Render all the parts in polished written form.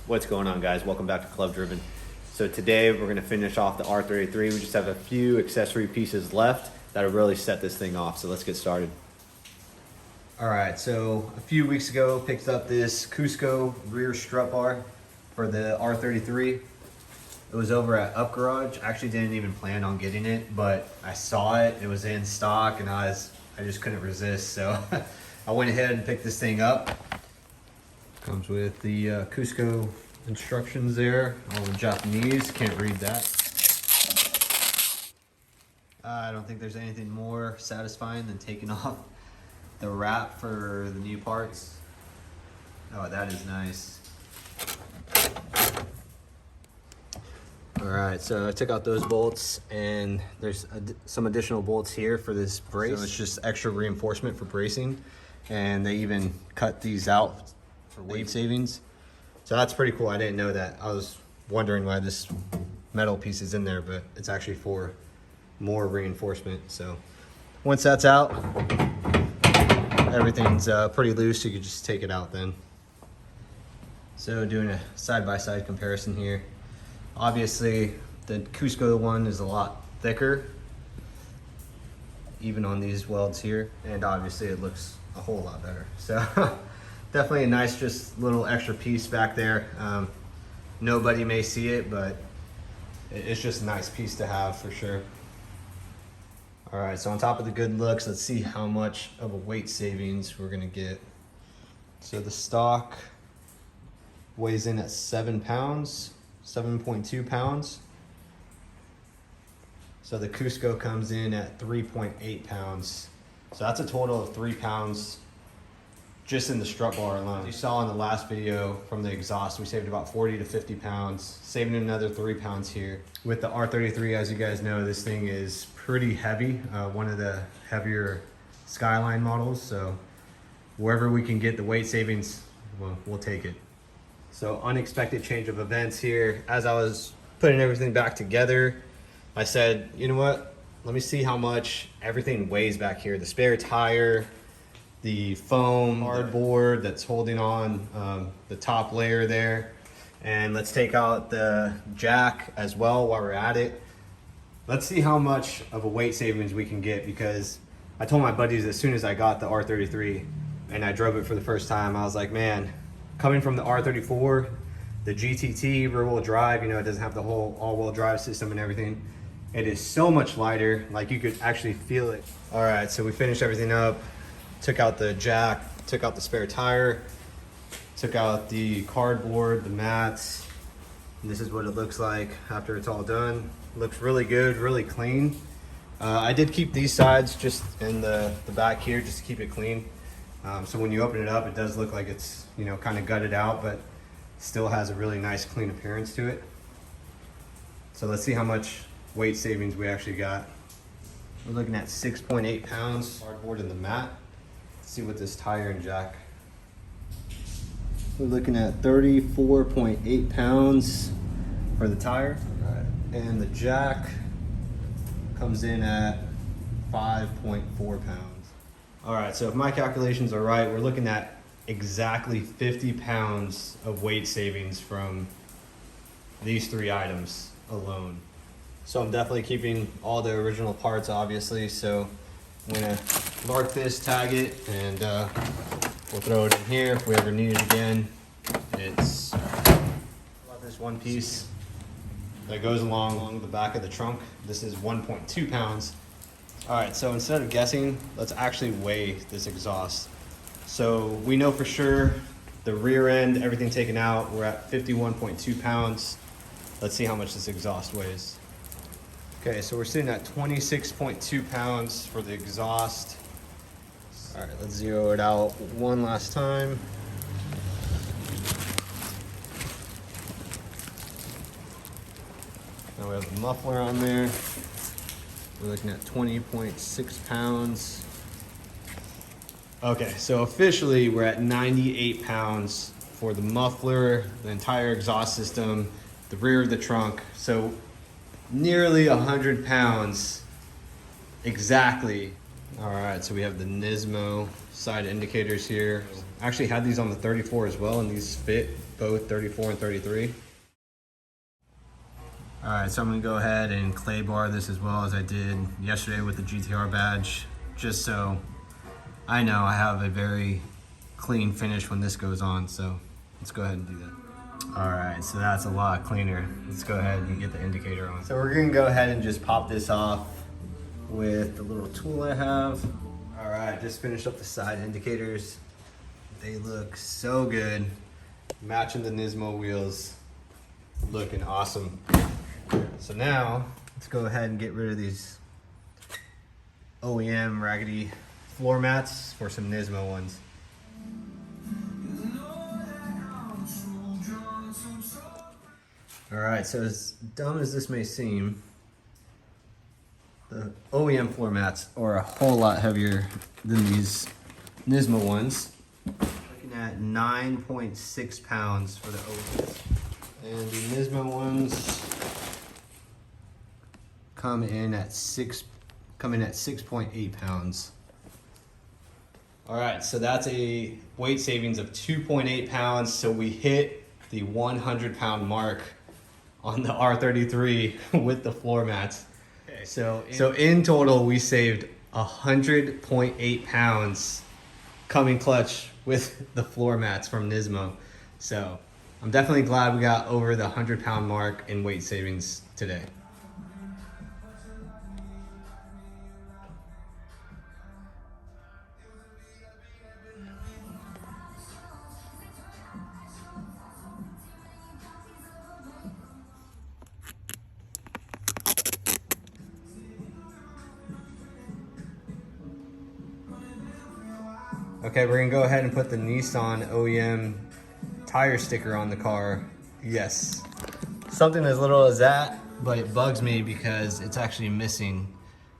What's going on, guys? Welcome back to Club Driven. So today we're going to finish off the R33. We just have a few accessory pieces left that'll really set this thing off. So let's get started. All right, so a few weeks ago picked up this Cusco rear strut bar for the R33. It was over at Up Garage. Actually didn't even plan on getting it, but I saw it. It was in stock and I just couldn't resist. So I went ahead and picked this thing up. Comes with the Cusco instructions there, all in Japanese, can't read that. I don't think there's anything more satisfying than taking off the wrap for the new parts. Oh, that is nice. All right, so I took out those bolts and there's some additional bolts here for this brace. So it's just extra reinforcement for bracing. And they even cut these out for weight savings. So that's pretty cool. I didn't know that. I was wondering why this metal piece is in there, but it's actually for more reinforcement. So once that's out, everything's pretty loose. You can just take it out then. So doing a side-by-side comparison here. Obviously, the Cusco one is a lot thicker, even on these welds here. And obviously it looks a whole lot better. So definitely a nice just little extra piece back there. Nobody may see it, but it's just a nice piece to have for sure. All right, so on top of the good looks, let's see how much of a weight savings we're gonna get. So the stock weighs in at 7 pounds, 7.2 pounds. So the Cusco comes in at 3.8 pounds. So that's a total of 3 pounds just in the strut bar alone. As you saw in the last video from the exhaust, we saved about 40 to 50 pounds, saving another 3 pounds here. With the R33, as you guys know, this thing is pretty heavy, one of the heavier Skyline models. So wherever we can get the weight savings, well, we'll take it. So unexpected change of events here. As I was putting everything back together, I said, you know what? Let me see how much everything weighs back here. The spare tire, the foam cardboard that's holding on the top layer there. And let's take out the jack as well while we're at it. Let's see how much of a weight savings we can get, because I told my buddies as soon as I got the R33 and I drove it for the first time, I was like, man, coming from the R34, the GTT rear wheel drive, you know, it doesn't have the whole all-wheel drive system and everything. It is so much lighter, like you could actually feel it. All right, so we finished everything up. Took out the jack, took out the spare tire, took out the cardboard, the mats. And this is what it looks like after it's all done. Looks really good, really clean. I did keep these sides just in the back here just to keep it clean. So when you open it up, it does look like it's, you know, kind of gutted out, but still has a really nice clean appearance to it. So let's see how much weight savings we actually got. We're looking at 6.8 pounds cardboard in the mat. Let's see what this tire and jack. We're looking at 34.8 pounds for the tire. Right. And the jack comes in at 5.4 pounds. All right, so if my calculations are right, we're looking at exactly 50 pounds of weight savings from these 3 items alone. So I'm definitely keeping all the original parts, obviously. So I'm gonna mark this, tag it, and we'll throw it in here if we ever need it again. It's about this one piece that goes along the back of the trunk. This is 1.2 pounds. All right, so instead of guessing, let's actually weigh this exhaust. So we know for sure the rear end, everything taken out, we're at 51.2 pounds. Let's see how much this exhaust weighs. Okay, so we're sitting at 26.2 pounds for the exhaust. All right, let's zero it out one last time. Now we have the muffler on there. We're looking at 20.6 pounds. Okay, so officially we're at 98 pounds for the muffler, the entire exhaust system, the rear of the trunk. So nearly 100 pounds exactly All right, so we have the Nismo side indicators here. I actually had these on the 34 as well, and these fit both 34 and 33. All right, so I'm gonna go ahead and clay bar this as well as I did yesterday with the GTR badge, just so I know I have a very clean finish when this goes on. So let's go ahead and do that. All right, so that's a lot cleaner. Let's go ahead and get the indicator on. So we're gonna go ahead and just pop this off with the little tool I have. All right, just finished up the side indicators. They look so good. Matching the Nismo wheels, looking awesome. So now, let's go ahead and get rid of these OEM raggedy floor mats for some Nismo ones. All right, so as dumb as this may seem, the OEM floor mats are a whole lot heavier than these Nismo ones. Looking at 9.6 pounds for the OEMs. And the Nismo ones come in at 6.8 pounds. All right, so that's a weight savings of 2.8 pounds. So we hit the 100-pound mark on the R33 with the floor mats. Okay, so in total, we saved 100.8 pounds coming clutch with the floor mats from Nismo. So I'm definitely glad we got over the 100-pound mark in weight savings today. Okay, we're gonna go ahead and put the Nissan OEM tire sticker on the car. Yes. Something as little as that, but it bugs me because it's actually missing.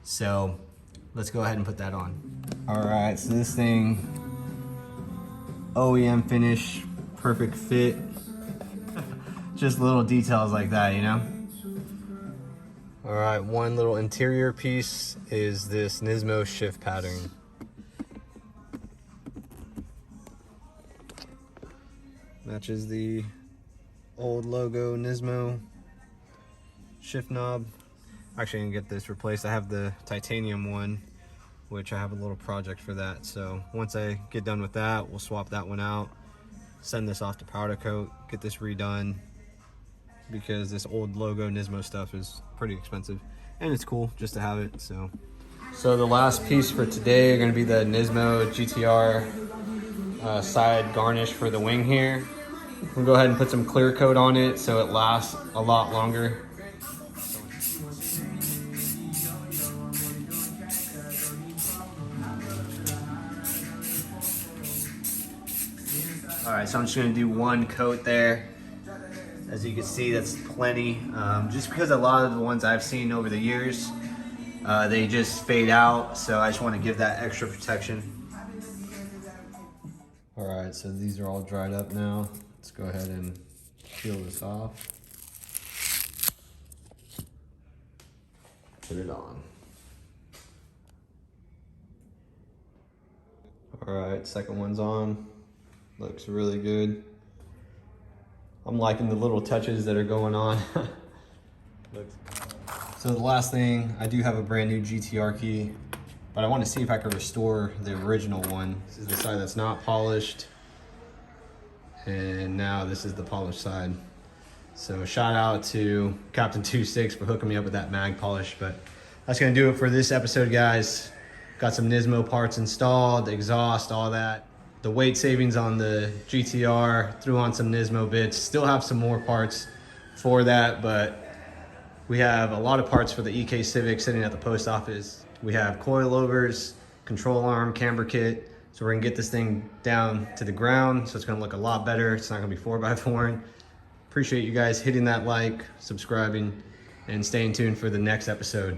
So let's go ahead and put that on. All right, so this thing, OEM finish, perfect fit. Just little details like that, you know? All right, one little interior piece is this Nismo shift pattern. Matches the old logo Nismo shift knob. Actually, I'm gonna get this replaced. I have the titanium one, which I have a little project for that. So once I get done with that, we'll swap that one out, send this off to powder coat, get this redone, because this old logo Nismo stuff is pretty expensive and it's cool just to have it. So the last piece for today are gonna be the Nismo GTR side garnish for the wing here. We'll go ahead and put some clear coat on it so it lasts a lot longer. All right, so I'm just gonna do one coat there. As you can see, that's plenty. Just because a lot of the ones I've seen over the years, they just fade out. So I just wanna give that extra protection. All right, so these are all dried up now. Let's go ahead and peel this off. Put it on. All right, second one's on. Looks really good. I'm liking the little touches that are going on. So the last thing, I do have a brand new GTR key, but I want to see if I can restore the original one. This is the side that's not polished. And now this is the polished side. So shout out to Captain 26 for hooking me up with that mag polish. But that's gonna do it for this episode, guys. Got some Nismo parts installed, exhaust, all that. The weight savings on the GTR, threw on some Nismo bits. Still have some more parts for that, but we have a lot of parts for the EK Civic sitting at the post office. We have coilovers, control arm, camber kit. So we're gonna get this thing down to the ground, so it's gonna look a lot better. It's not gonna be 4x4. Appreciate you guys hitting that like, subscribing, and staying tuned for the next episode.